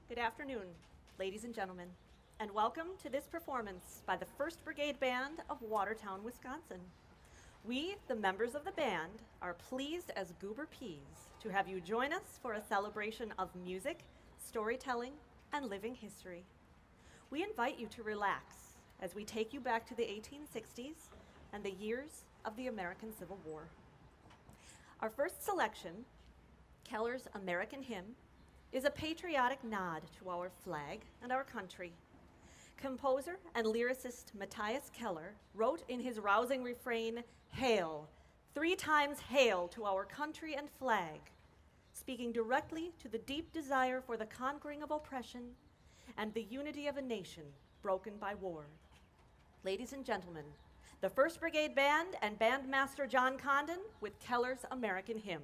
Good afternoon, ladies and gentlemen, and welcome to this performance by the 1st Brigade Band of Watertown, Wisconsin. We, the members of the band, are pleased as goober peas to have you join us for a celebration of music, storytelling, and living history. We invite you to relax as we take you back to the 1860s and the years of the American Civil War. Our first selection, Keller's American Hymn, is a patriotic nod to our flag and our country. Composer and lyricist Matthias Keller wrote in his rousing refrain, "Hail, 3 times hail to our country and flag," speaking directly to the deep desire for the conquering of oppression and the unity of a nation broken by war. Ladies and gentlemen, the 1st Brigade Band and Bandmaster John Condon with Keller's American Hymn.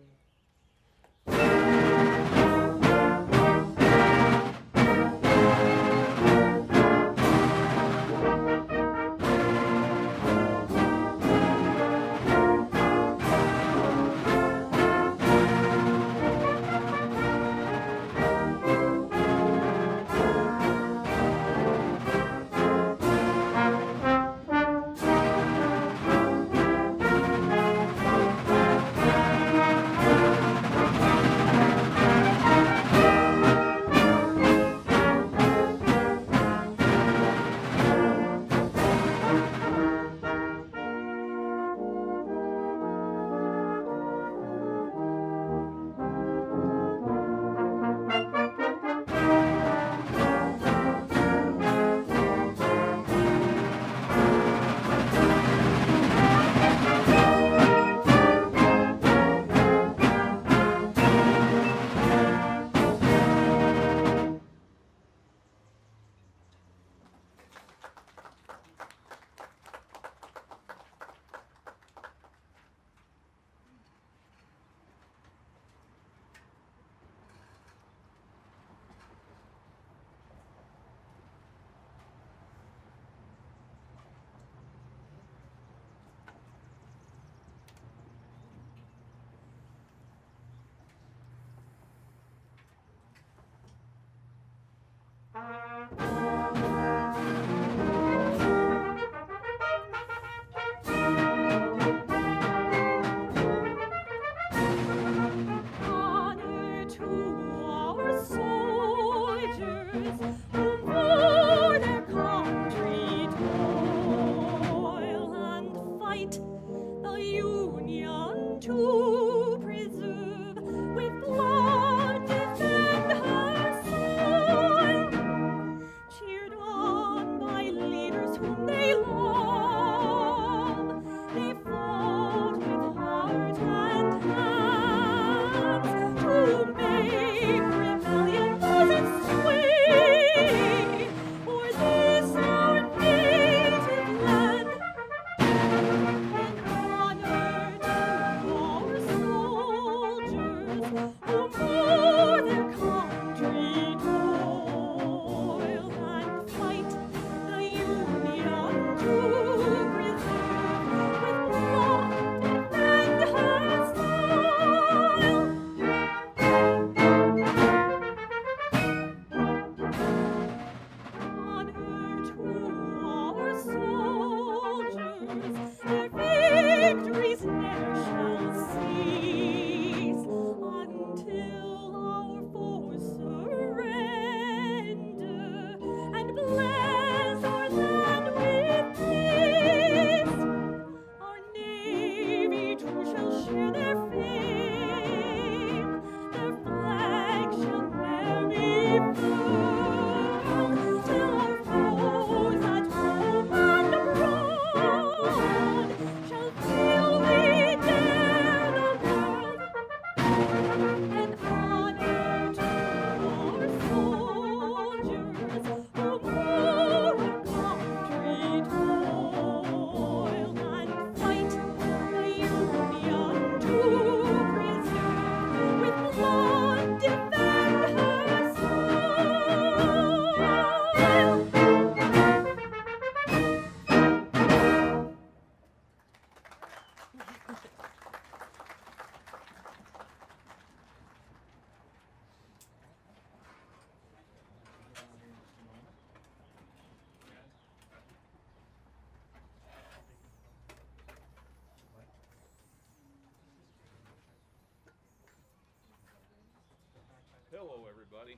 Hello, everybody.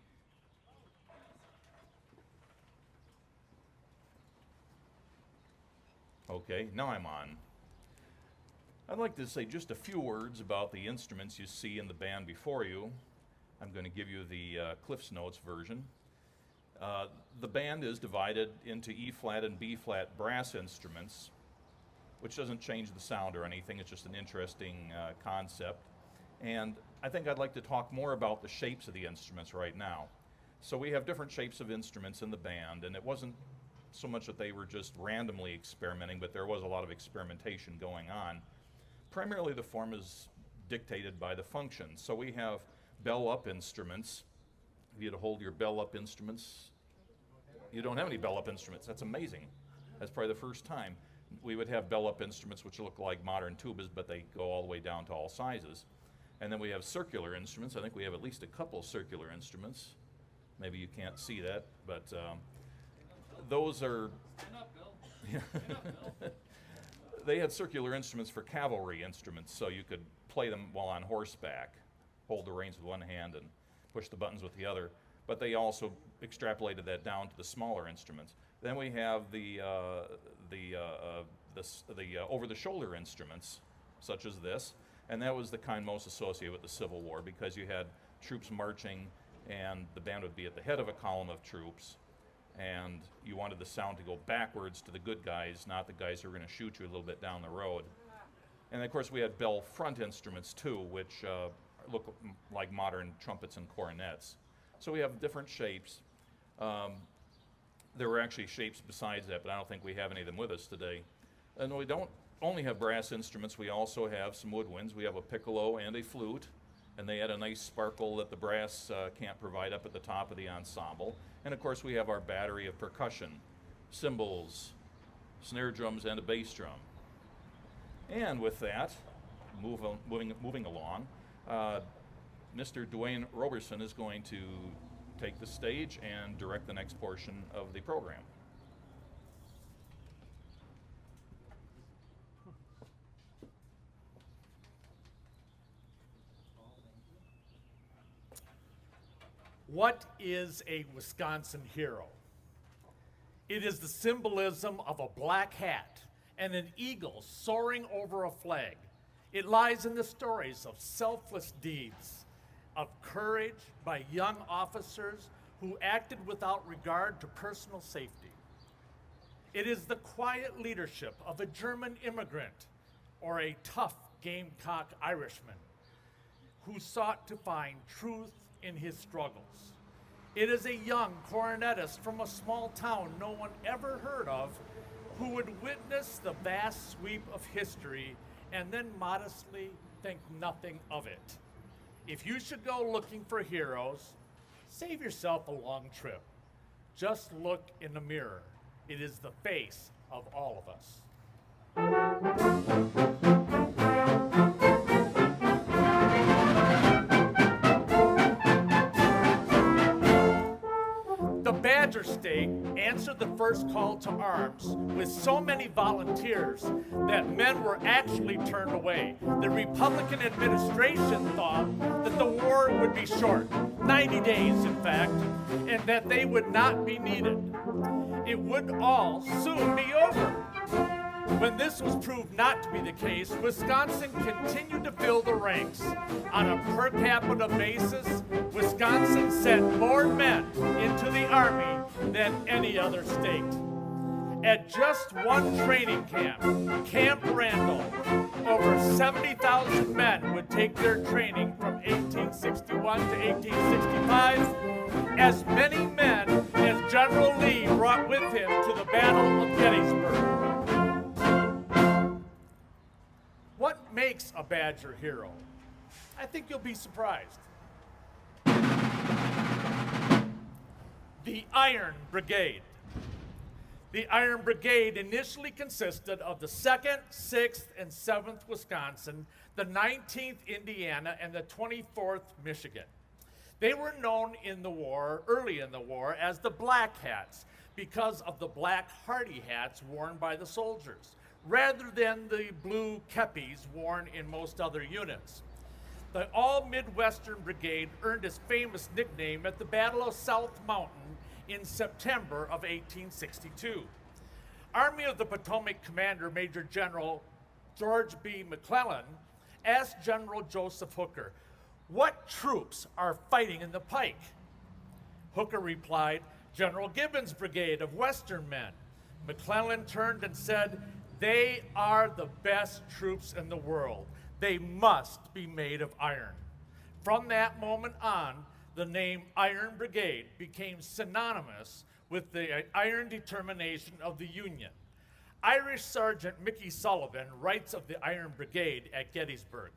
Okay, now I'm on. I'd like to say just a few words about the instruments you see in the band before you. I'm going to give you the Cliff's Notes version. The band is divided into E-flat and B-flat brass instruments, which doesn't change the sound or anything. It's just an interesting concept. And I think I'd like to talk more about the shapes of the instruments right now. So we have different shapes of instruments in the band, and it wasn't so much that they were just randomly experimenting, but there was a lot of experimentation going on. Primarily the form is dictated by the function. So we have bell-up instruments. If you had to hold your bell-up instruments, you don't have any bell-up instruments. That's amazing. That's probably the first time. We would have bell-up instruments which look like modern tubas, but they go all the way down to all sizes. And then we have circular instruments. I think we have at least a couple circular instruments. Maybe you can't see that, but those are... They had circular instruments for cavalry instruments, so you could play them while on horseback, hold the reins with one hand and push the buttons with the other. But they also extrapolated that down to the smaller instruments. Then we have the over-the-shoulder instruments, such as this, and that was the kind most associated with the Civil War because you had troops marching and the band would be at the head of a column of troops, and you wanted the sound to go backwards to the good guys, not the guys who were going to shoot you a little bit down the road. And of course we had bell front instruments too, which look like modern trumpets and cornets. So we have different shapes. There were actually shapes besides that, but I don't think we have any of them with us today. And we don't only have brass instruments, we also have some woodwinds. We have a piccolo and a flute, and they add a nice sparkle that the brass can't provide up at the top of the ensemble. And of course we have our battery of percussion, cymbals, snare drums, and a bass drum. And with that, moving along, Mr. Dwayne Roberson is going to take the stage and direct the next portion of the program. What is a Wisconsin hero? It is the symbolism of a black hat and an eagle soaring over a flag. It lies in the stories of selfless deeds, of courage by young officers who acted without regard to personal safety. It is the quiet leadership of a German immigrant or a tough Gamecock Irishman who sought to find truth in his struggles. It is a young cornetist from a small town no one ever heard of who would witness the vast sweep of history and then modestly think nothing of it. If you should go looking for heroes, save yourself a long trip. Just look in the mirror. It is the face of all of us. The Badger State answered the first call to arms with so many volunteers that men were actually turned away. The Republican administration thought that the war would be short, 90 days in fact, and that they would not be needed. It would all soon be over. When this was proved not to be the case, Wisconsin continued to fill the ranks. On a per capita basis, Wisconsin sent more men into the Army than any other state. At just one training camp, Camp Randall, over 70,000 men would take their training from 1861 to 1865. As many men as General Lee brought with him to the Battle of Gettysburg. What makes a Badger hero? I think you'll be surprised. The Iron Brigade. The Iron Brigade initially consisted of the 2nd, 6th, and 7th Wisconsin, the 19th Indiana, and the 24th Michigan. They were known in the war, early in the war, as the Black Hats because of the black hardy hats worn by the soldiers, rather than the blue kepis worn in most other units. the All-Midwestern Brigade earned its famous nickname at the Battle of South Mountain in September of 1862. Army of the Potomac Commander Major General George B. McClellan asked General Joseph Hooker, "What troops are fighting in the pike?" Hooker replied, "General Gibbon's brigade of Western men." McClellan turned and said, "They are the best troops in the world. They must be made of iron." From that moment on, the name Iron Brigade became synonymous with the iron determination of the Union. Irish Sergeant Mickey Sullivan writes of the Iron Brigade at Gettysburg.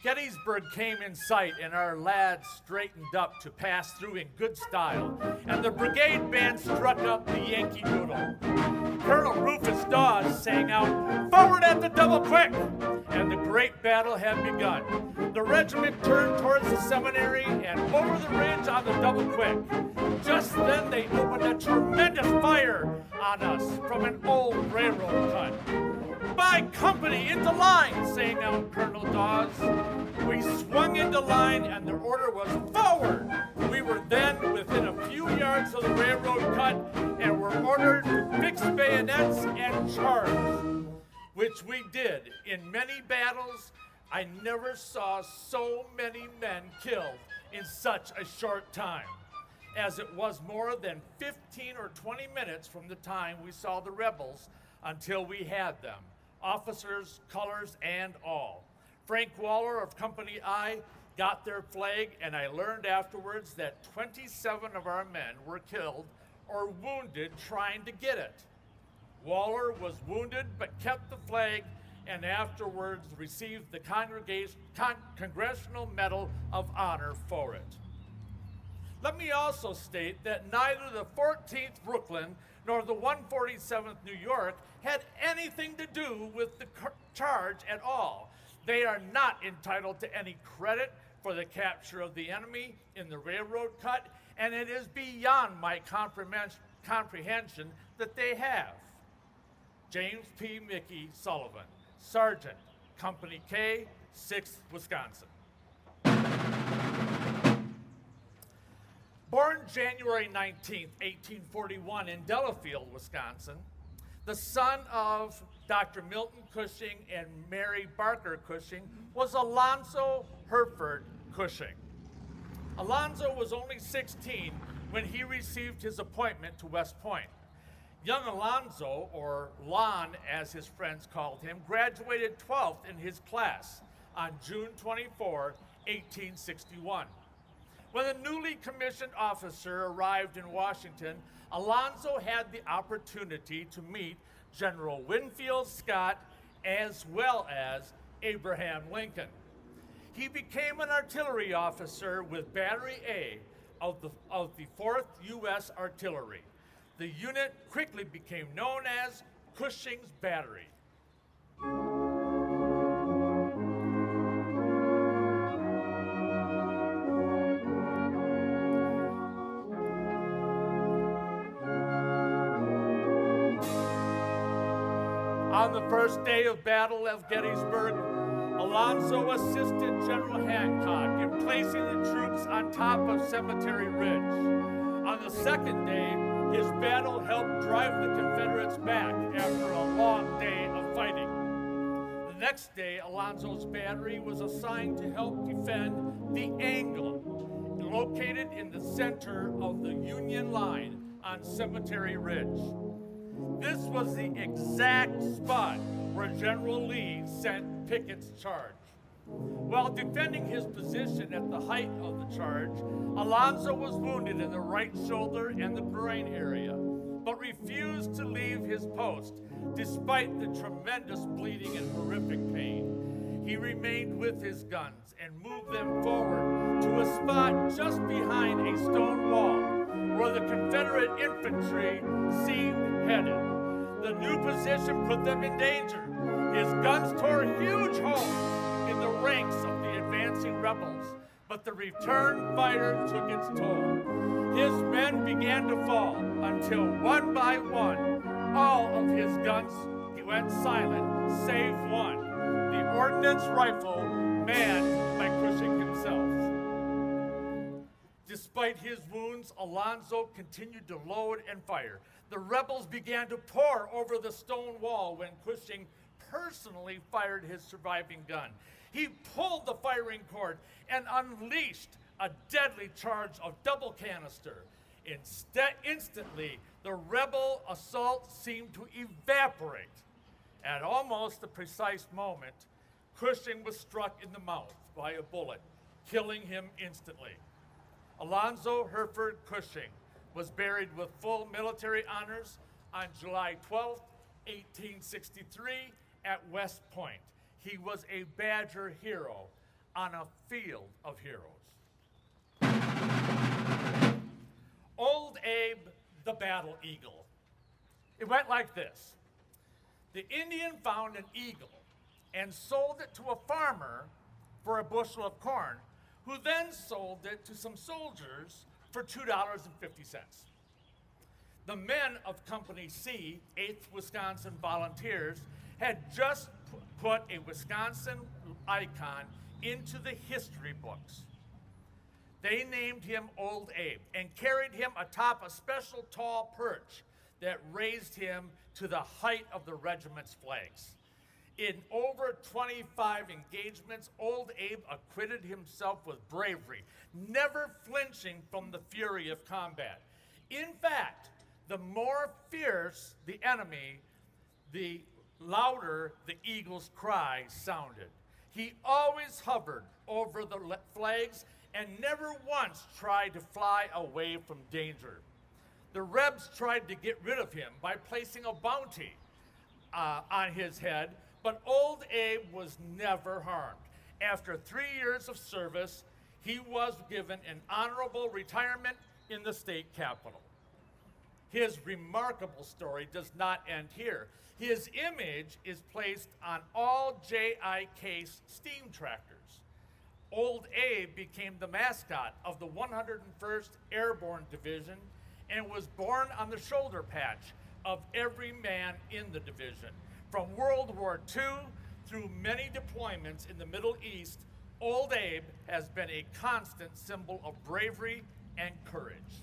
Gettysburg came in sight, and our lads straightened up to pass through in good style, and the brigade band struck up the Yankee Doodle. Colonel Rufus Dawes sang out, "Forward at the double quick!" and the great battle had begun. The regiment turned towards the seminary and over the ridge on the double quick. Just then they opened a tremendous fire on us from an old railroad cut. "My company into line!" sang out Colonel Dawes. We swung into line and the order was forward. We were then within a few yards of the railroad cut and were ordered to fix bayonets and charge, which we did. In many battles, I never saw so many men killed in such a short time, as it was more than 15 or 20 minutes from the time we saw the rebels until we had them, officers, colors, and all. Frank Waller of Company I got their flag, and I learned afterwards that 27 of our men were killed or wounded trying to get it. Waller was wounded but kept the flag and afterwards received the Congressional Medal of Honor for it. Let me also state that neither the 14th Brooklyn nor the 147th New York had anything to do with the charge at all. They are not entitled to any credit for the capture of the enemy in the railroad cut, and it is beyond my comprehension that they have. James P. Mickey Sullivan, Sergeant, Company K, 6th Wisconsin. Born January 19, 1841 in Delafield, Wisconsin, the son of Dr. Milton Cushing and Mary Barker Cushing was Alonzo Herford Cushing. Alonzo was only 16 when he received his appointment to West Point. Young Alonzo, or Lon as his friends called him, graduated 12th in his class on June 24, 1861. When the newly commissioned officer arrived in Washington, Alonzo had the opportunity to meet General Winfield Scott as well as Abraham Lincoln. He became an artillery officer with Battery A of the 4th U.S. Artillery. The unit quickly became known as Cushing's Battery. On the first day of battle of Gettysburg, Alonzo assisted General Hancock in placing the troops on top of Cemetery Ridge. On the second day, his battle helped drive the Confederates back after a long day of fighting. The next day, Alonzo's battery was assigned to help defend the Angle, located in the center of the Union line on Cemetery Ridge. This was the exact spot where General Lee sent Pickett's charge. While defending his position at the height of the charge, Alonzo was wounded in the right shoulder and the groin area, but refused to leave his post despite the tremendous bleeding and horrific pain. He remained with his guns and moved them forward to a spot just behind a stone wall where the Confederate infantry seemed headed. The new position put them in danger. His guns tore huge holes in the ranks of the advancing rebels, but the return fire took its toll. His men began to fall until one by one, all of his guns went silent, save one, the ordnance rifle manned by Cushing himself. Despite his wounds, Alonzo continued to load and fire. The rebels began to pour over the stone wall when Cushing personally fired his surviving gun. He pulled the firing cord and unleashed a deadly charge of double canister. Instantly, the rebel assault seemed to evaporate. At almost the precise moment, Cushing was struck in the mouth by a bullet, killing him instantly. Alonzo Hereford Cushing was buried with full military honors on July 12, 1863 at West Point. He was a Badger hero on a field of heroes. Old Abe, the Battle Eagle. It went like this. The Indian found an eagle and sold it to a farmer for a bushel of corn, who then sold it to some soldiers for $2.50. The men of Company C, 8th Wisconsin Volunteers, had just put a Wisconsin icon into the history books. They named him Old Abe and carried him atop a special tall perch that raised him to the height of the regiment's flags. In over 25 engagements, Old Abe acquitted himself with bravery, never flinching from the fury of combat. In fact, the more fierce the enemy, the louder the eagle's cry sounded. He always hovered over the flags and never once tried to fly away from danger. The Rebs tried to get rid of him by placing a bounty on his head, but Old Abe was never harmed. After 3 years of service, he was given an honorable retirement in the state capitol. His remarkable story does not end here. His image is placed on all J.I. Case steam tractors. Old Abe became the mascot of the 101st Airborne Division and was born on the shoulder patch of every man in the division. From World War II through many deployments in the Middle East, Old Abe has been a constant symbol of bravery and courage.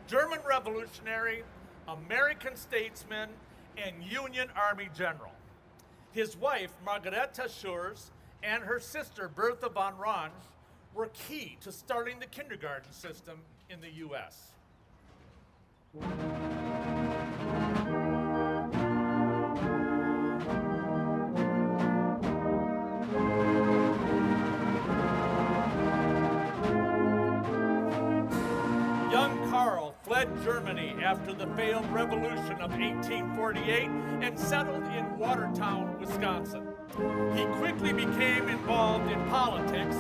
German revolutionary, American statesman, and Union Army general. His wife, Margareta Schurz, and her sister, Bertha von Range, were key to starting the kindergarten system in the U.S. Young Carl fled Germany after the failed revolution of 1848 and settled in Watertown, Wisconsin. He quickly became involved in politics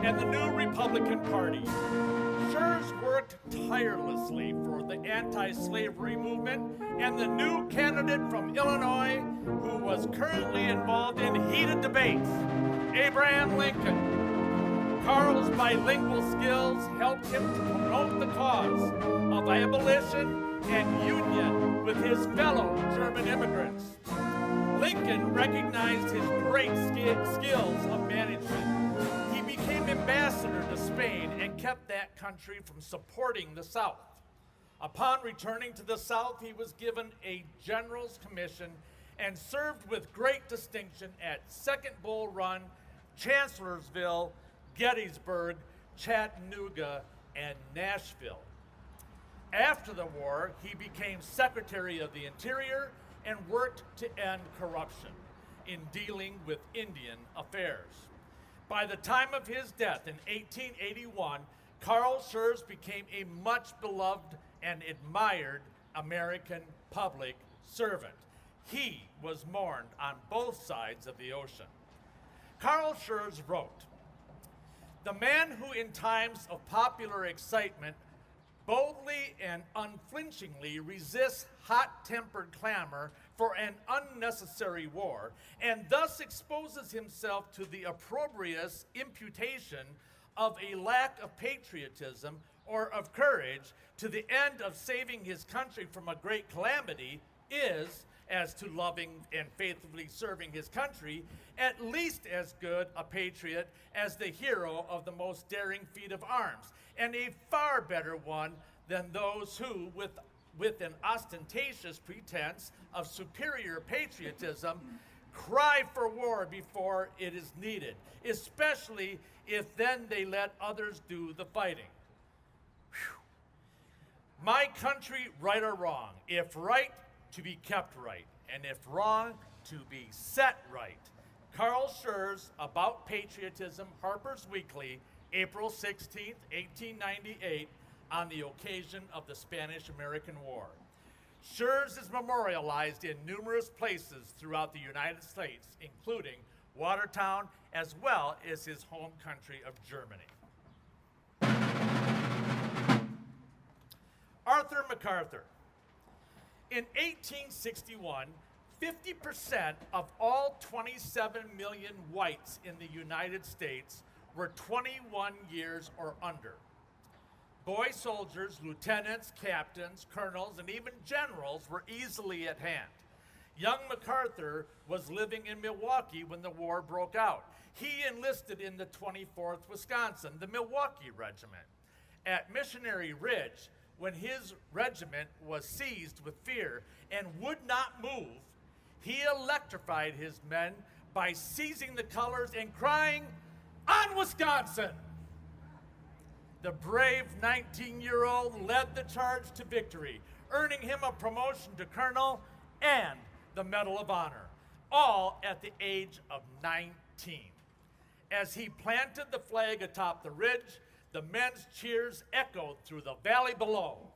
and the new Republican Party. Schurz worked tirelessly for the anti-slavery movement and the new candidate from Illinois, who was currently involved in heated debates, Abraham Lincoln. Carl's bilingual skills helped him to promote the cause of abolition and union with his fellow German immigrants. Lincoln recognized his great skills of management. He became ambassador to Spain and kept that country from supporting the South. Upon returning to the South, he was given a general's commission and served with great distinction at Second Bull Run, Chancellorsville, Gettysburg, Chattanooga, and Nashville. After the war, he became Secretary of the Interior and worked to end corruption in dealing with Indian affairs. By the time of his death in 1881, Carl Schurz became a much beloved and admired American public servant. He was mourned on both sides of the ocean. Carl Schurz wrote, "The man who in times of popular excitement boldly and unflinchingly resists hot-tempered clamor for an unnecessary war, and thus exposes himself to the opprobrious imputation of a lack of patriotism or of courage to the end of saving his country from a great calamity, is, as to loving and faithfully serving his country, at least as good a patriot as the hero of the most daring feat of arms, and a far better one than those who, with an ostentatious pretense of superior patriotism, cry for war before it is needed, especially if then they let others do the fighting. Whew. My country, right or wrong, if right, to be kept right, and if wrong, to be set right." Carl Schurz, About Patriotism, Harper's Weekly, April 16, 1898, on the occasion of the Spanish-American War. Schurz is memorialized in numerous places throughout the United States, including Watertown, as well as his home country of Germany. Arthur MacArthur. In 1861, 50% of all 27 million whites in the United States were 21 years or under. Boy soldiers, lieutenants, captains, colonels, and even generals were easily at hand. Young MacArthur was living in Milwaukee when the war broke out. He enlisted in the 24th Wisconsin, the Milwaukee Regiment. At Missionary Ridge, when his regiment was seized with fear and would not move, he electrified his men by seizing the colors and crying, "On Wisconsin!" The brave 19-year-old led the charge to victory, earning him a promotion to colonel and the Medal of Honor, all at the age of 19. As he planted the flag atop the ridge, the men's cheers echoed through the valley below.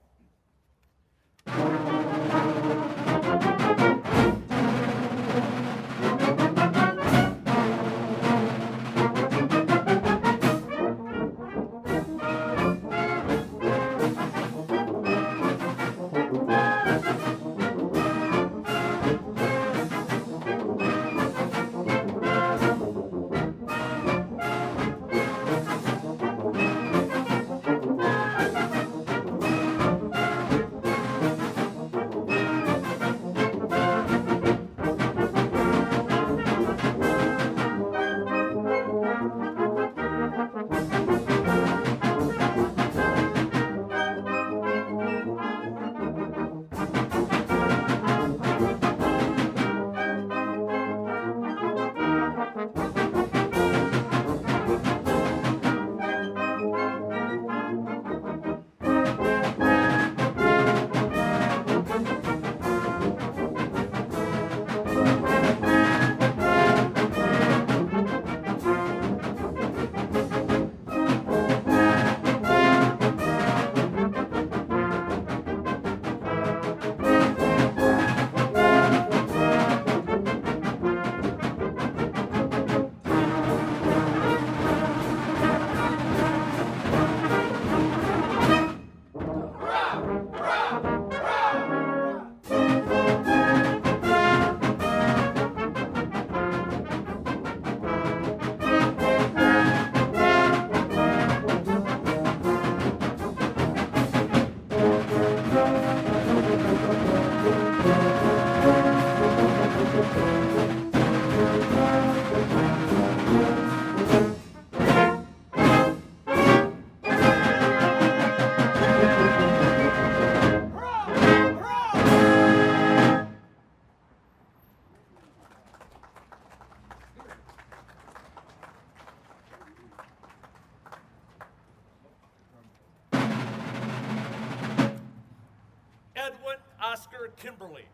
Oscar Kimberly.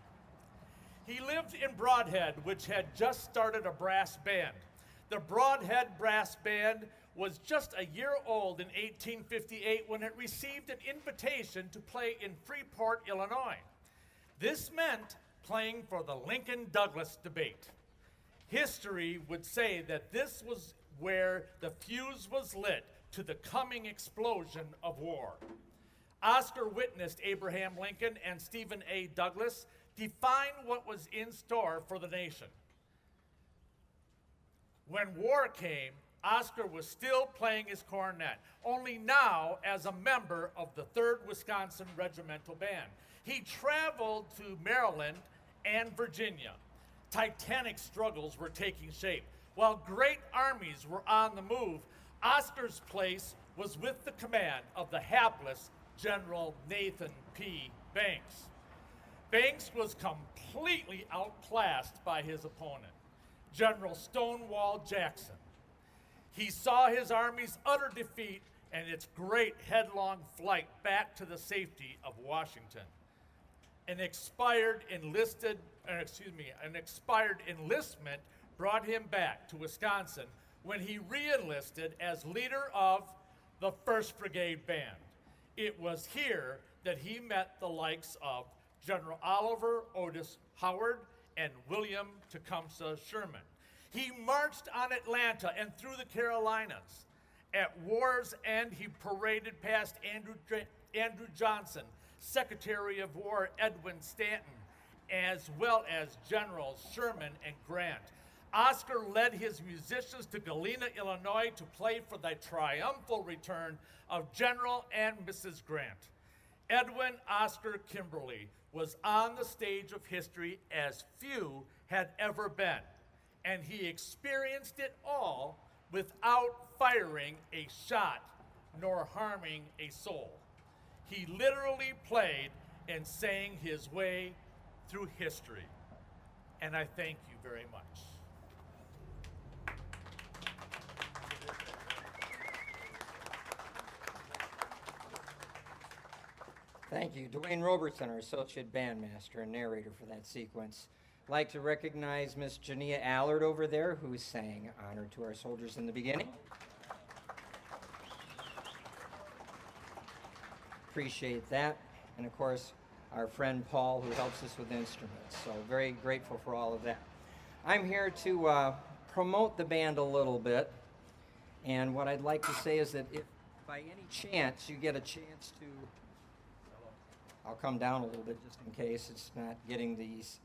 He lived in Broadhead, which had just started a brass band. The Broadhead Brass Band was just a year old in 1858 when it received an invitation to play in Freeport, Illinois. This meant playing for the Lincoln-Douglas debate. History would say that this was where the fuse was lit to the coming explosion of war. Oscar witnessed Abraham Lincoln and Stephen A. Douglas define what was in store for the nation. When war came, Oscar was still playing his cornet, only now as a member of the 3rd Wisconsin Regimental Band. He traveled to Maryland and Virginia. Titanic struggles were taking shape. While great armies were on the move, Oscar's place was with the command of the hapless General Nathan P. Banks. Banks was completely outclassed by his opponent, General Stonewall Jackson. He saw his army's utter defeat and its great headlong flight back to the safety of Washington. An expired enlistment brought him back to Wisconsin when he re-enlisted as leader of the 1st Brigade Band. It was here that he met the likes of General Oliver Otis Howard and William Tecumseh Sherman. He marched on Atlanta and through the Carolinas. At war's end, he paraded past Andrew Johnson, Secretary of War Edwin Stanton, as well as Generals Sherman and Grant. Oscar led his musicians to Galena, Illinois to play for the triumphal return of General and Mrs. Grant. Edwin Oscar Kimberly was on the stage of history as few had ever been, and he experienced it all without firing a shot nor harming a soul. He literally played and sang his way through history, and I thank you very much. Thank you. Dwayne Robertson, our Associate Bandmaster and narrator for that sequence. I'd like to recognize Miss Jania Allard over there, who sang Honor to Our Soldiers in the beginning. Appreciate that. And of course, our friend Paul, who helps us with instruments. So very grateful for all of that. I'm here to promote the band a little bit. And what I'd like to say is that if by any chance you get a chance to, I'll come down a little bit just in case it's not getting these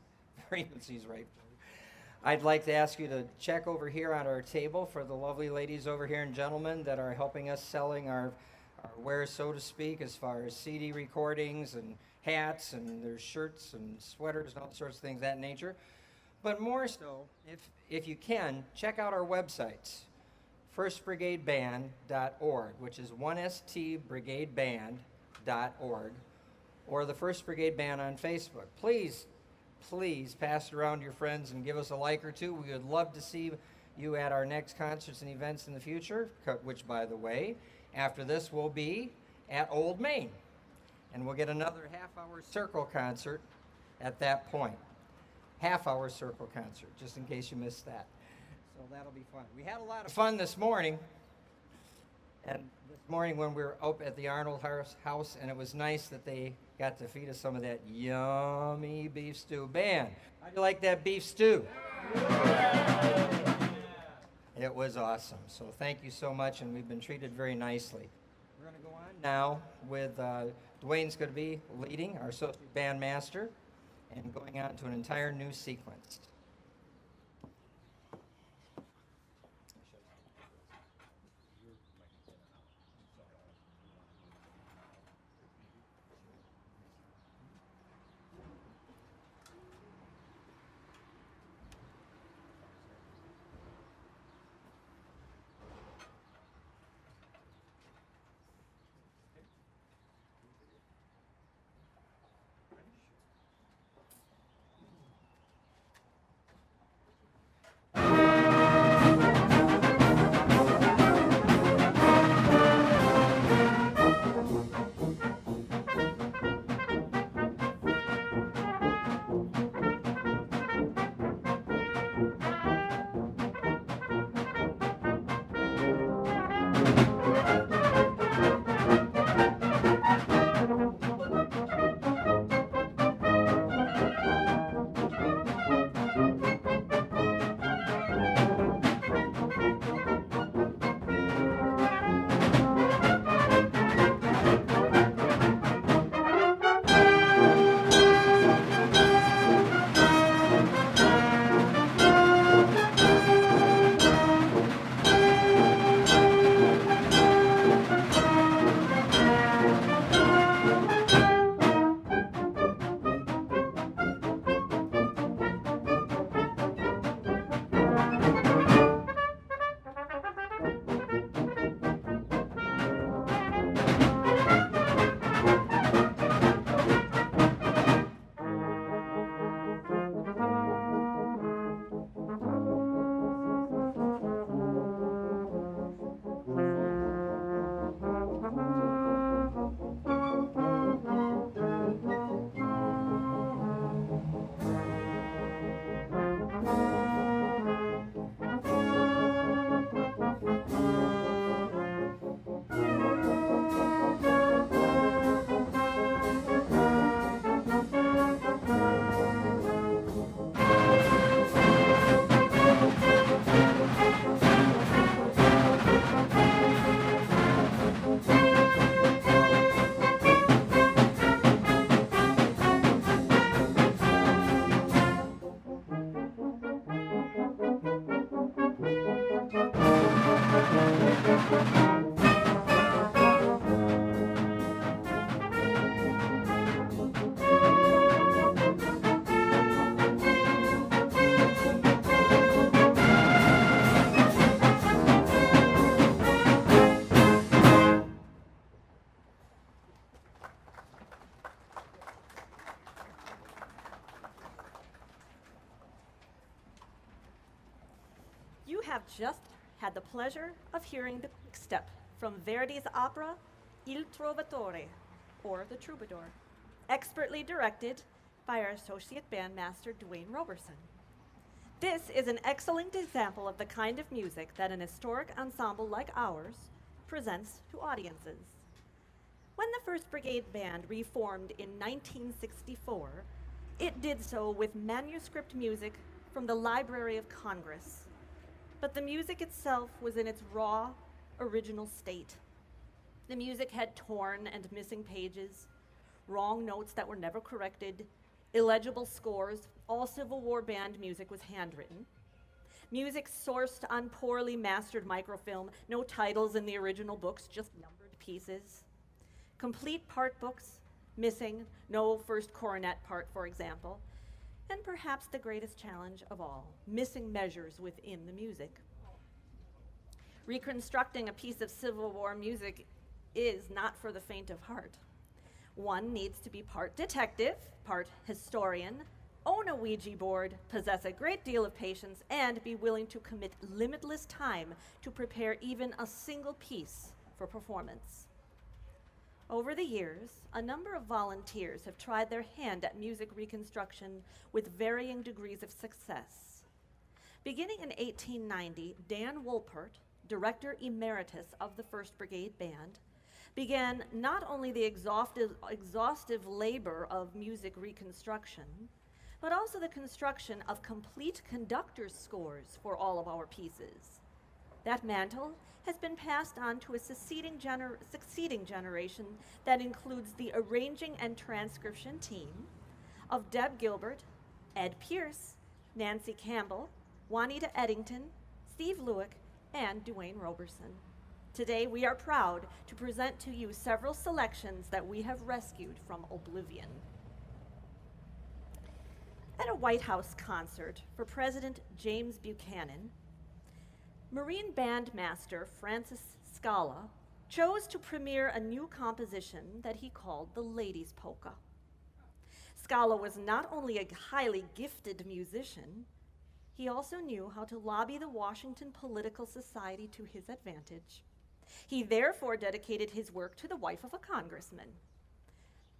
frequencies right. I'd like to ask you to check over here on our table for the lovely ladies over here and gentlemen that are helping us selling our wares, so to speak, as far as CD recordings and hats, and there's shirts and sweaters and all sorts of things of that nature. But more so, if you can, check out our websites, firstbrigadeband.org, which is 1stbrigadeband.org, or the First Brigade Band on Facebook. Please pass it around to your friends and give us a like or two. We would love to see you at our next concerts and events in the future, which, by the way, after this will be at Old Main. And we'll get another half-hour circle concert at that point. Half-hour circle concert, just in case you missed that. So that'll be fun. We had a lot of fun this morning. And this morning when we were up at the Arnold House, and it was nice that they got to feed us some of that yummy beef stew. Band, how do you like that beef stew? It was awesome. So thank you so much, and we've been treated very nicely. We're going to go on now with Dwayne's going to be leading, our associate bandmaster, and going on to an entire new sequence. have just had the pleasure of hearing the quick step from Verdi's opera Il Trovatore, or The Troubadour, expertly directed by our associate bandmaster Dwayne Roberson. This is an excellent example of the kind of music that an historic ensemble like ours presents to audiences. When the 1st Brigade Band reformed in 1964, it did so with manuscript music from the Library of Congress. But the music itself was in its raw, original state. The music had torn and missing pages, wrong notes that were never corrected, illegible scores. All Civil War band music was handwritten. Music sourced on poorly mastered microfilm, no titles in the original books, just numbered pieces. Complete part books, missing, no first cornet part, for example. And perhaps the greatest challenge of all, missing measures within the music. Reconstructing a piece of Civil War music is not for the faint of heart. One needs to be part detective, part historian, own a Ouija board, possess a great deal of patience, and be willing to commit limitless time to prepare even a single piece for performance. Over the years, a number of volunteers have tried their hand at music reconstruction with varying degrees of success. Beginning in 1890, Dan Wolpert, Director Emeritus of the 1st Brigade Band, began not only the exhaustive labor of music reconstruction, but also the construction of complete conductor's scores for all of our pieces. That mantle has been passed on to a succeeding generation that includes the arranging and transcription team of Deb Gilbert, Ed Pierce, Nancy Campbell, Juanita Eddington, Steve Lewick, and Dwayne Roberson. Today, we are proud to present to you several selections that we have rescued from oblivion. At a White House concert for President James Buchanan, Marine Bandmaster Francis Scala chose to premiere a new composition that he called the Ladies' Polka. Scala was not only a highly gifted musician, he also knew how to lobby the Washington Political Society to his advantage. He therefore dedicated his work to the wife of a congressman.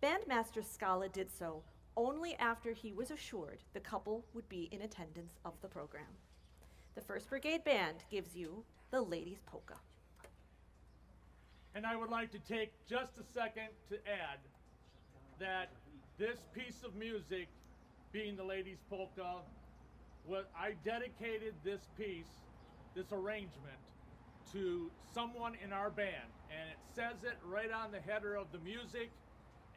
Bandmaster Scala did so only after he was assured the couple would be in attendance of the program. The 1st Brigade Band gives you the Ladies' Polka. And I would like to take just a second to add that this piece of music, being the Ladies' Polka, I dedicated this piece, this arrangement, to someone in our band. And it says it right on the header of the music.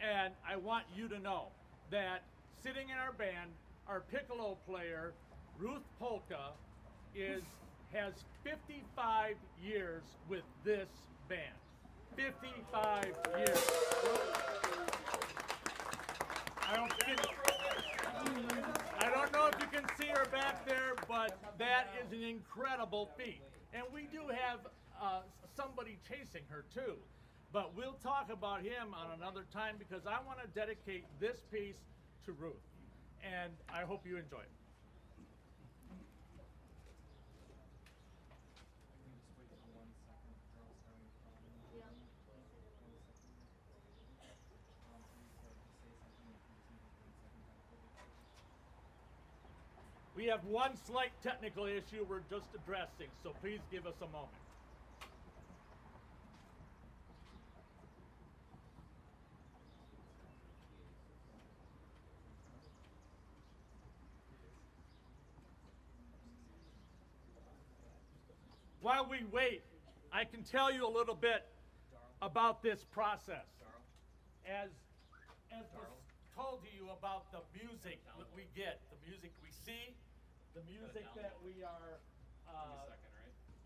And I want you to know that sitting in our band, our piccolo player, Ruth Polka, has 55 years with this band. 55 years. I don't know if you can see her back there, but that is an incredible feat. And we do have somebody chasing her too. But we'll talk about him on another time because I want to dedicate this piece to Ruth. And I hope you enjoy it. We have one slight technical issue we're just addressing, so please give us a moment. While we wait, I can tell you a little bit about this process. As was told to you about the music that we get, the music we see, the music that we are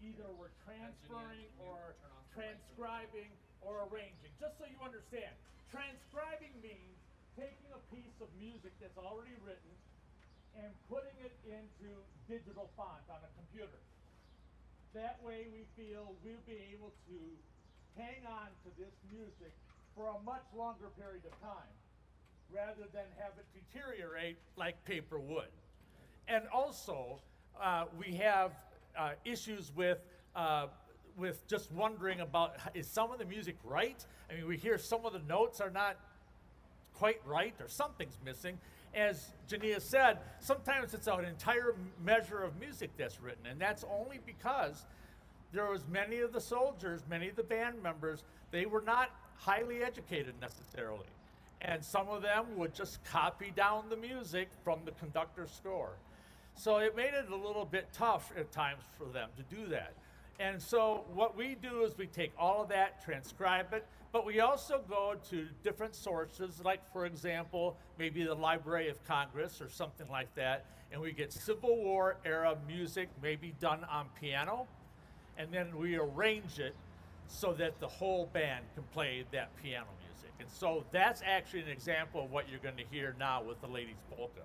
either we're transferring or transcribing or arranging. Just so you understand, transcribing means taking a piece of music that's already written and putting it into digital font on a computer. That way we feel we'll be able to hang on to this music for a much longer period of time rather than have it deteriorate like paper would. And also, we have issues with just wondering about, is some of the music right? I mean, we hear some of the notes are not quite right or something's missing. As Jania said, sometimes it's an entire measure of music that's written, and that's only because there was many of the soldiers, many of the band members, they were not highly educated necessarily. And some of them would just copy down the music from the conductor's score. So it made it a little bit tough at times for them to do that. And so what we do is we take all of that, transcribe it, but we also go to different sources, like, for example, maybe the Library of Congress or something like that, and we get Civil War era music, maybe done on piano, and then we arrange it so that the whole band can play that piano music. And so that's actually an example of what you're going to hear now with the Ladies Polka.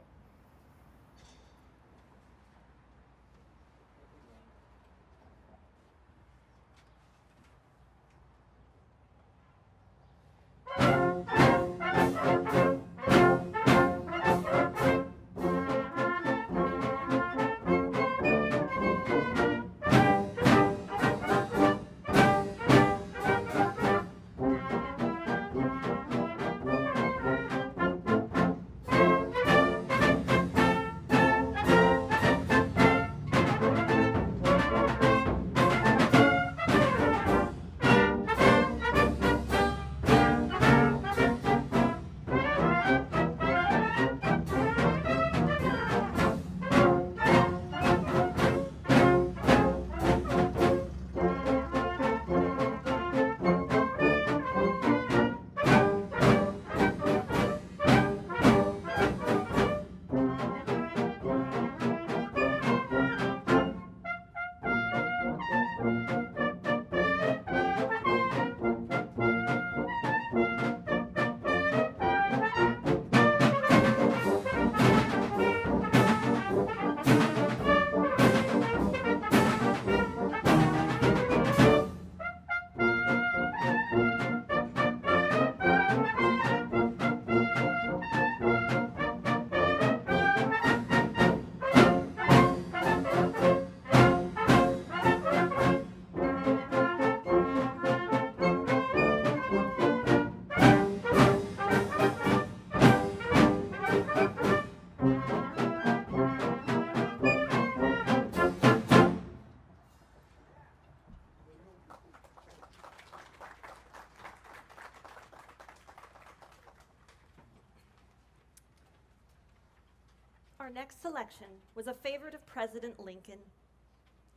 Our next selection was a favorite of President Lincoln.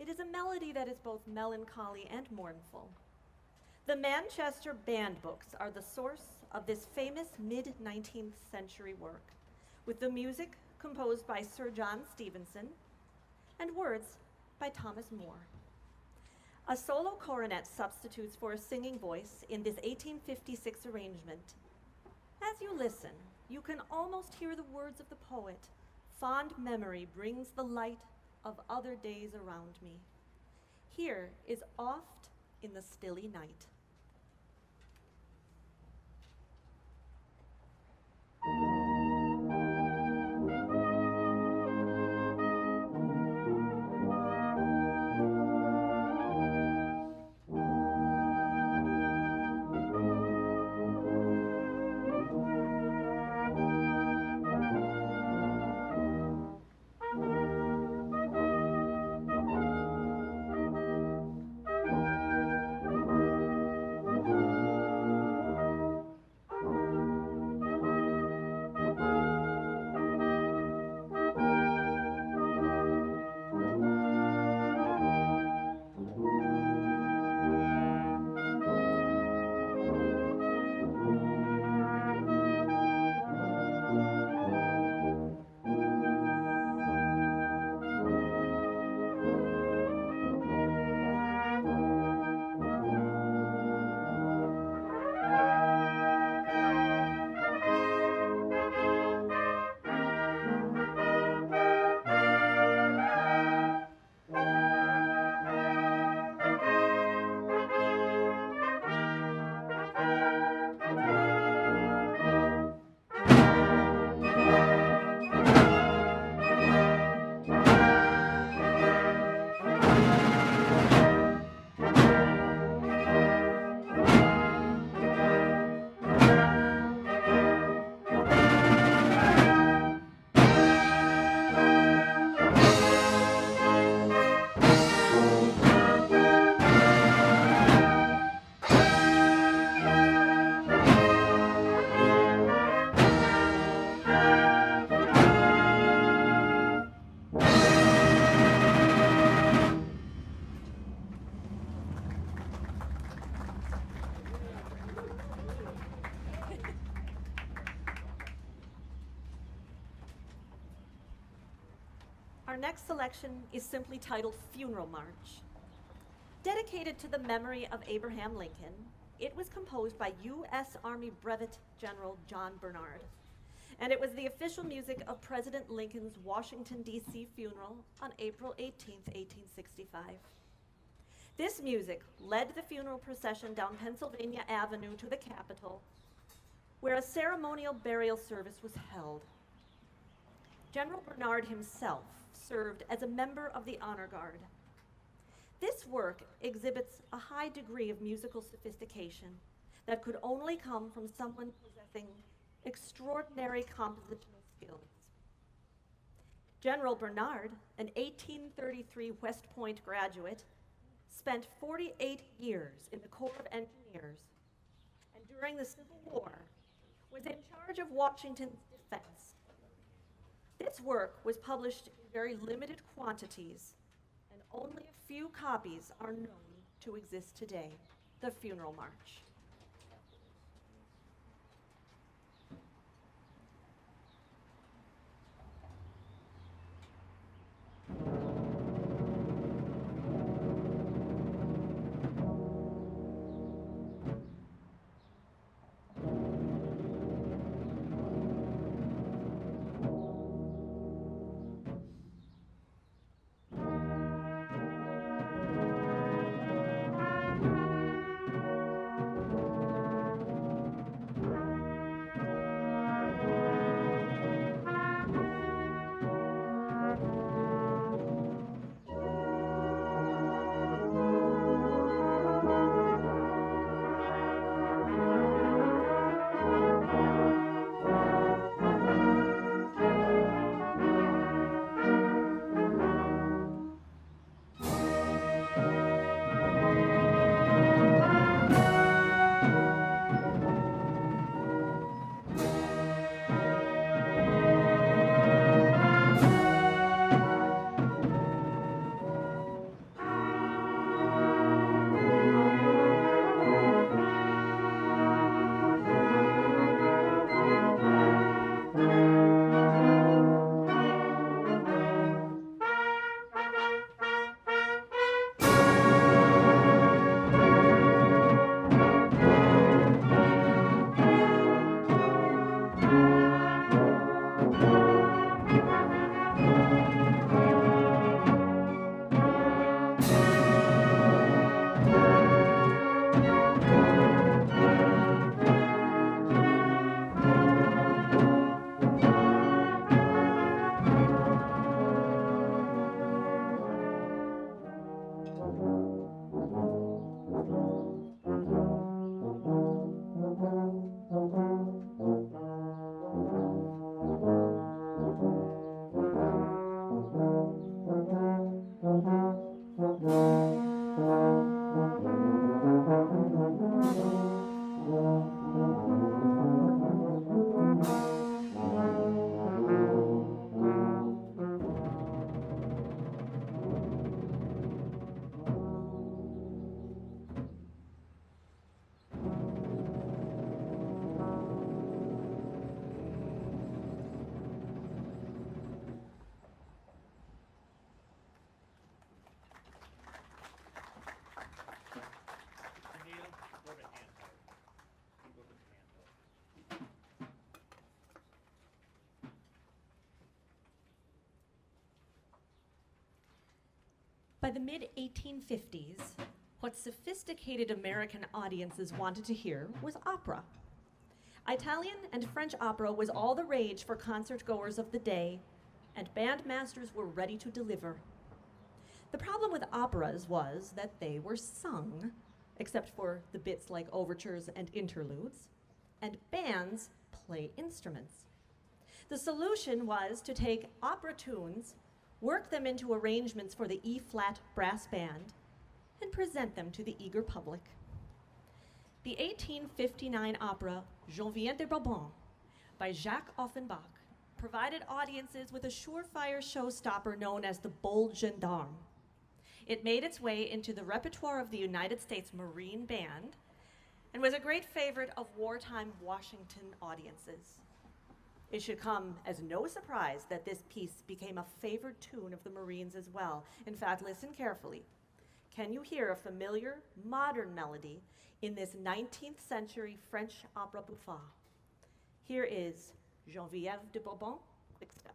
It is a melody that is both melancholy and mournful. The Manchester Band Books are the source of this famous mid-19th century work, with the music composed by Sir John Stevenson and words by Thomas Moore. A solo cornet substitutes for a singing voice in this 1856 arrangement. As you listen, you can almost hear the words of the poet. Fond memory brings the light of other days around me. Here is Oft in the Stilly Night. Our next selection is simply titled Funeral March. Dedicated to the memory of Abraham Lincoln, it was composed by U.S. Army Brevet General John Bernard, and it was the official music of President Lincoln's Washington, D.C. funeral on April 18, 1865. This music led the funeral procession down Pennsylvania Avenue to the Capitol, where a ceremonial burial service was held. General Bernard himself served as a member of the Honor Guard. This work exhibits a high degree of musical sophistication that could only come from someone possessing extraordinary compositional skills. General Bernard, an 1833 West Point graduate, spent 48 years in the Corps of Engineers, and during the Civil War was in charge of Washington's defense. This work was published in very limited quantities, and only a few copies are known to exist today. The Funeral March. By the mid-1850s, what sophisticated American audiences wanted to hear was opera. Italian and French opera was all the rage for concert-goers of the day, and bandmasters were ready to deliver. The problem with operas was that they were sung, except for the bits like overtures and interludes, and bands play instruments. The solution was to take opera tunes, work them into arrangements for the E-flat brass band, and present them to the eager public. The 1859 opera Je viens de Brabant by Jacques Offenbach provided audiences with a surefire showstopper known as the Bold Gendarme. It made its way into the repertoire of the United States Marine Band and was a great favorite of wartime Washington audiences. It should come as no surprise that this piece became a favored tune of the Marines as well. In fact, listen carefully. Can you hear a familiar modern melody in this 19th century French opera bouffe? Here is Geneviève de Bourbon, quick step.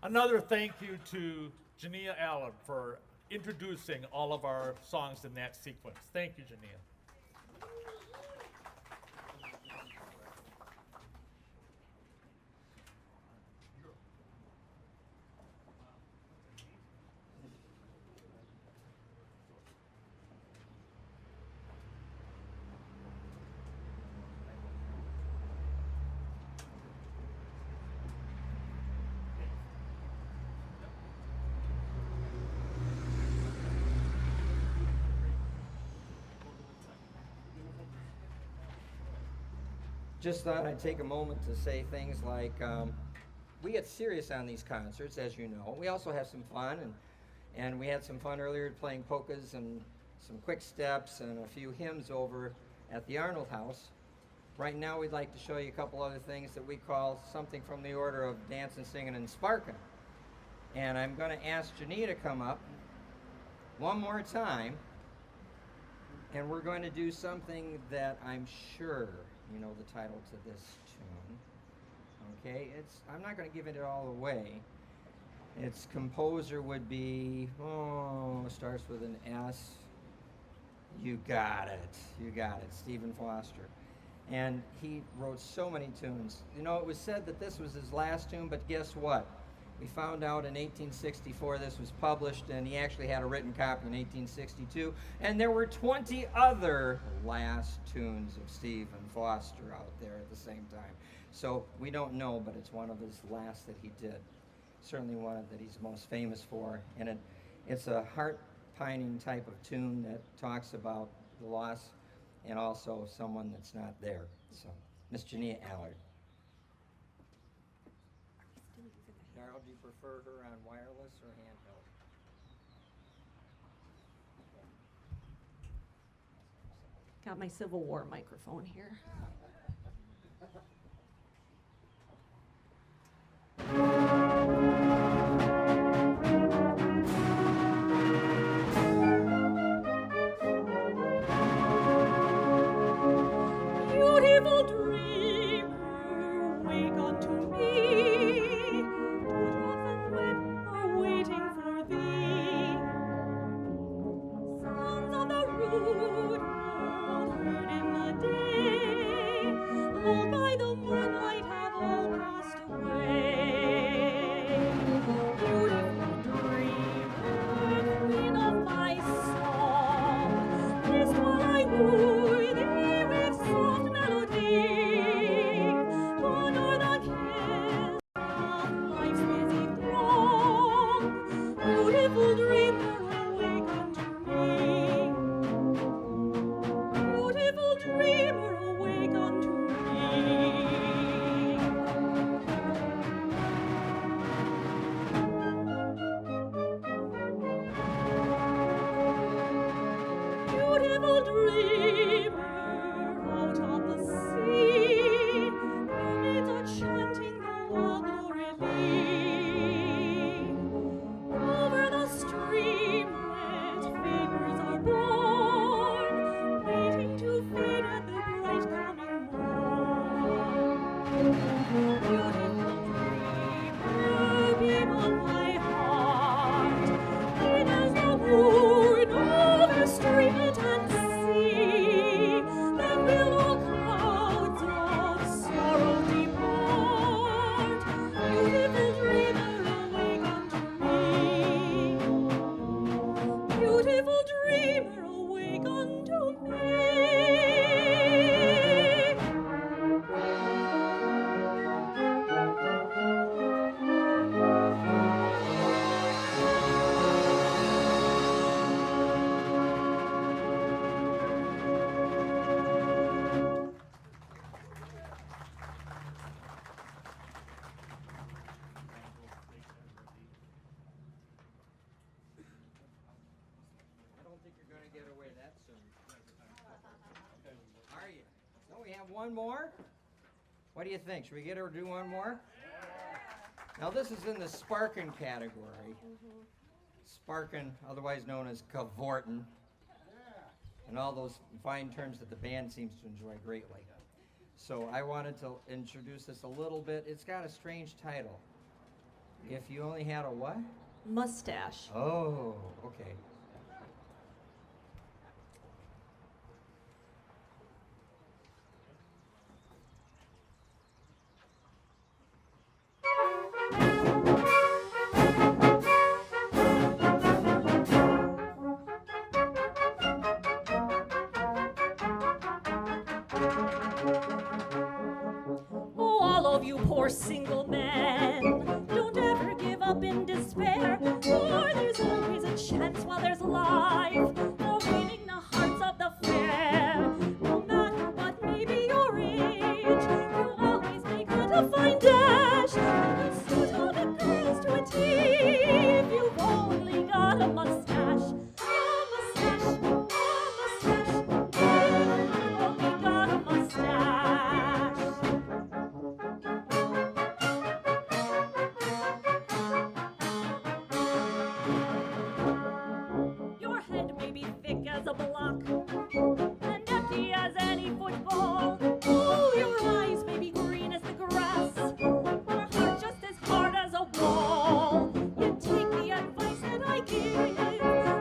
Another thank you to Jania Allen for introducing all of our songs in that sequence. Thank you, Jania. Just thought I'd take a moment to say things like, we get serious on these concerts, as you know. We also have some fun, and we had some fun earlier playing polkas and some quick steps and a few hymns over at the Arnold House. Right now we'd like to show you a couple other things that we call something from the order of dancing, singing, and sparking. And I'm going to ask Jania to come up one more time, and we're going to do something that I'm sure you know the title to this tune. Okay, I'm not going to give it all away. Its composer would be, starts with an S. You got it, Stephen Foster. And he wrote so many tunes. You know, it was said that this was his last tune, but guess what? We found out in 1864 this was published, and he actually had a written copy in 1862, and there were 20 other last tunes of Stephen Foster out there at the same time. So we don't know, but it's one of his last that he did. Certainly one that he's most famous for, and it's a heart-pining type of tune that talks about the loss and also someone that's not there. So, Miss Jania Allard. Darryl, do you prefer her on wireless or handheld? Got my Civil War microphone here. Beautiful dreamer, wake unto me. Beautiful dreamer out of the sea, mermaids are chanting the wild glory lee. Over the streamlet, vapors are born, waiting to fade at the bright coming morn. Beautiful dreamer, beam on my heart, it is the moon over streamlet and sea, then will all clouds of sorrow depart. Beautiful dreamer, awake unto me. Beautiful dreamer, awake unto me. I don't think you're going to get away that soon. Are you? No, we have one more? What do you think? Should we get her to do one more? Now this is in the sparkin category. Sparkin, otherwise known as cavortin, and all those fine terms that the band seems to enjoy greatly. So I wanted to introduce this a little bit. It's got a strange title. If you only had a what? Mustache. Oh, okay. Oh, all of you poor single men, don't ever give up in despair, for there's always a chance while there's life of winning the hearts of the fair. No matter what may be your age, you always make it a fine dash. You can suit all the girls to a T if you've only got a mustache. A mustache, a mustache, if you've only got a mustache. Your head may be thick as a block and empty as any football. Oh, your eyes may be green as the grass, or heart just as hard as a wall. You take the advice that I give,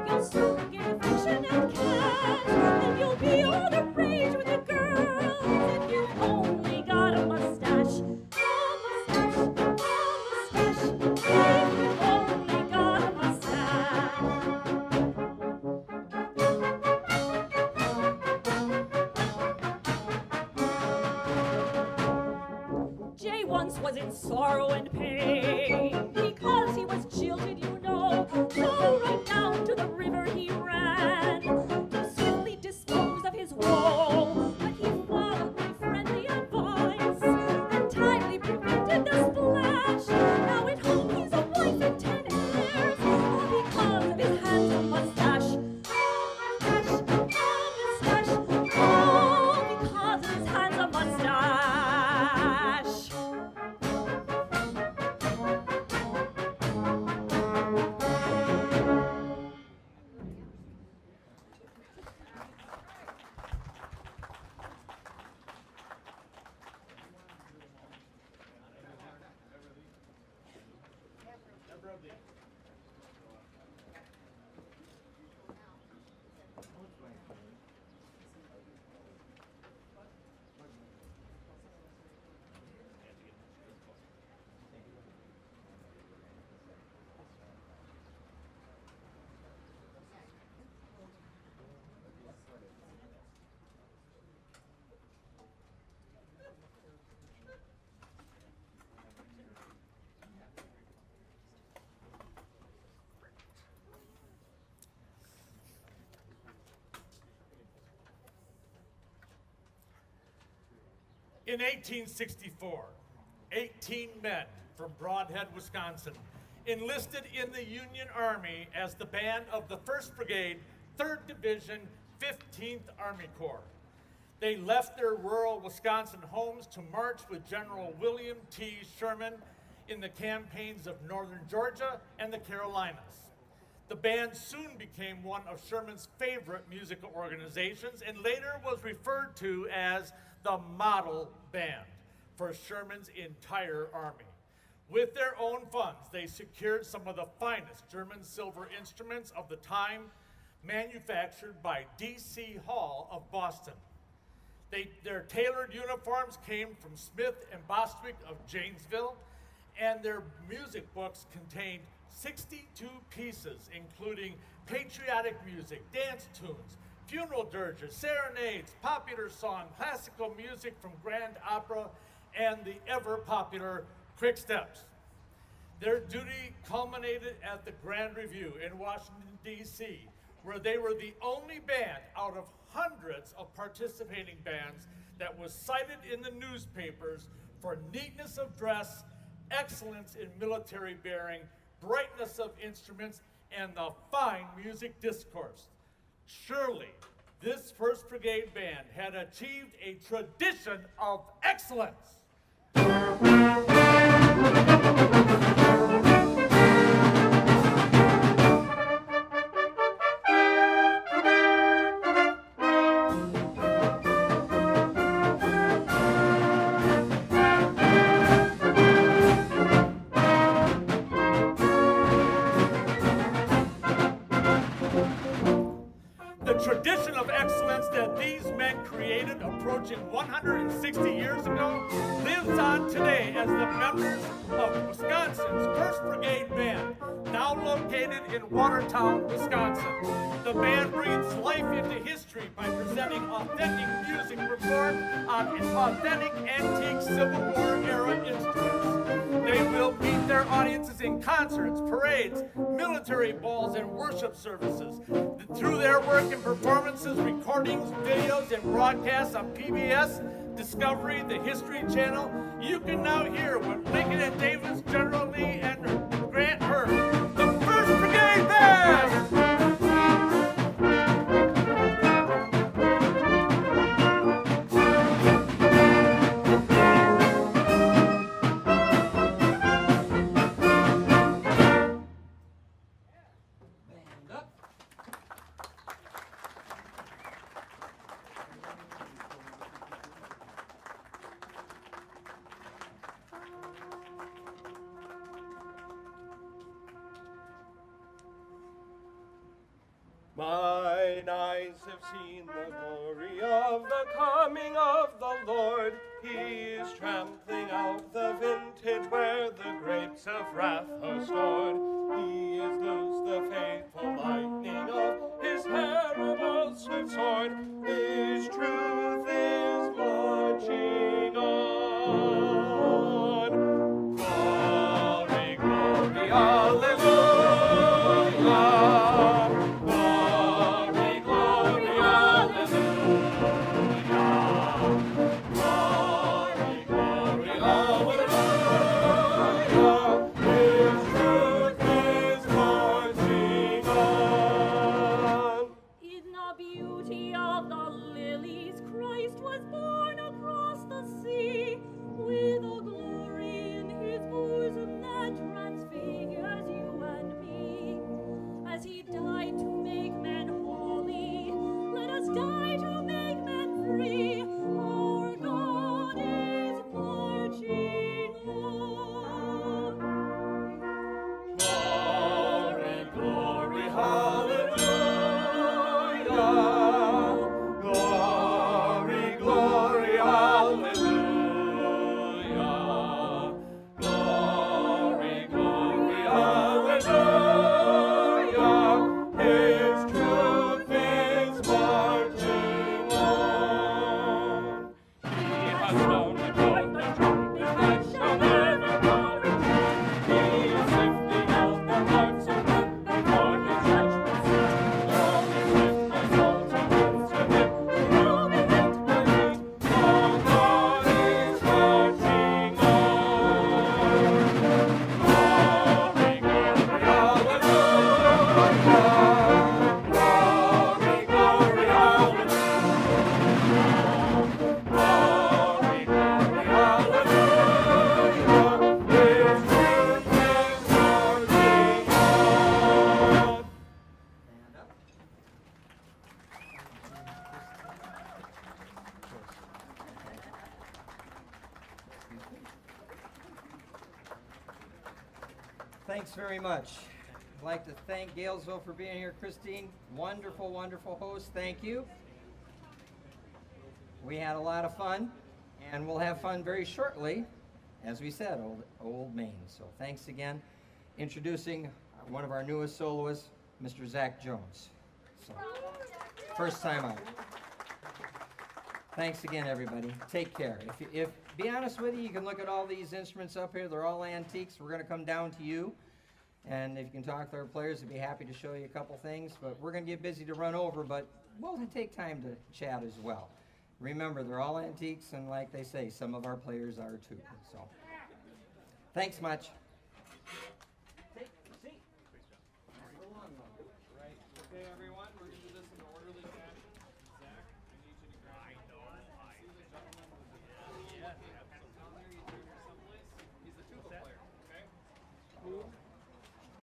you'll soon get affection and cash, and you'll be all the rage with the girls if you've only got a mustache. A mustache, a mustache, if you've only got a mustache. Jay once was in sorrow and pain because he was jilted, you know. So right down to the river he ran to swiftly dispose of his woe. But he followed my friendly advice and timely prevented the splash. Now at home he's a wife and 10 heirs, all because of his handsome mustache. Mustache, mustache, all because of his handsome mustache. In 1864, 18 men from Broadhead, Wisconsin, enlisted in the Union Army as the band of the 1st Brigade, 3rd Division, 15th Army Corps. They left their rural Wisconsin homes to march with General William T. Sherman in the campaigns of northern Georgia and the Carolinas. The band soon became one of Sherman's favorite musical organizations and later was referred to as the Model Band for Sherman's entire army. With their own funds, they secured some of the finest German silver instruments of the time, manufactured by D.C. Hall of Boston. Their tailored uniforms came from Smith and Bostwick of Janesville, and their music books contained 62 pieces, including patriotic music, dance tunes, funeral dirges, serenades, popular song, classical music from grand opera, and the ever-popular quick steps. Their duty culminated at the Grand Review in Washington, D.C., where they were the only band out of hundreds of participating bands that was cited in the newspapers for neatness of dress, excellence in military bearing, brightness of instruments, and the fine music discourse. Surely, this 1st Brigade Band had achieved a tradition of excellence. The tradition of excellence that these men created approaching 160 years ago lives on today as the members of Wisconsin's 1st Brigade Band, now located in Watertown, Wisconsin. The band breathes life into history by presenting authentic music performed on authentic antique Civil War era instruments. They will meet their audiences in concerts, parades, military balls, and worship services. Through their work and performances, recordings, videos, and broadcasts on PBS, Discovery, the History Channel, you can now hear what Lincoln and Davis, General Lee, and Grant heard. The 1st Brigade Band! Mine eyes have seen the glory of the coming of the Lord. He is trampling out the vintage where the grapes of wrath are stored. He is loosed the faithful lightning of his terrible swift sword. His truth is marching on. Glory, glory, hallelujah. His truth very much. I'd like to thank Galesville for being here. Christine, wonderful, wonderful host. Thank you. We had a lot of fun, and we'll have fun very shortly, as we said, Old Main. So thanks again. Introducing one of our newest soloists, Mr. Zach Jones. So, first time out. Thanks again, everybody. Take care. If be honest with you, you can look at all these instruments up here. They're all antiques. We're going to come down to you. And if you can talk to our players, we'd be happy to show you a couple things. But we're going to get busy to run over, but we'll take time to chat as well. Remember, they're all antiques, and like they say, some of our players are too. So, thanks much.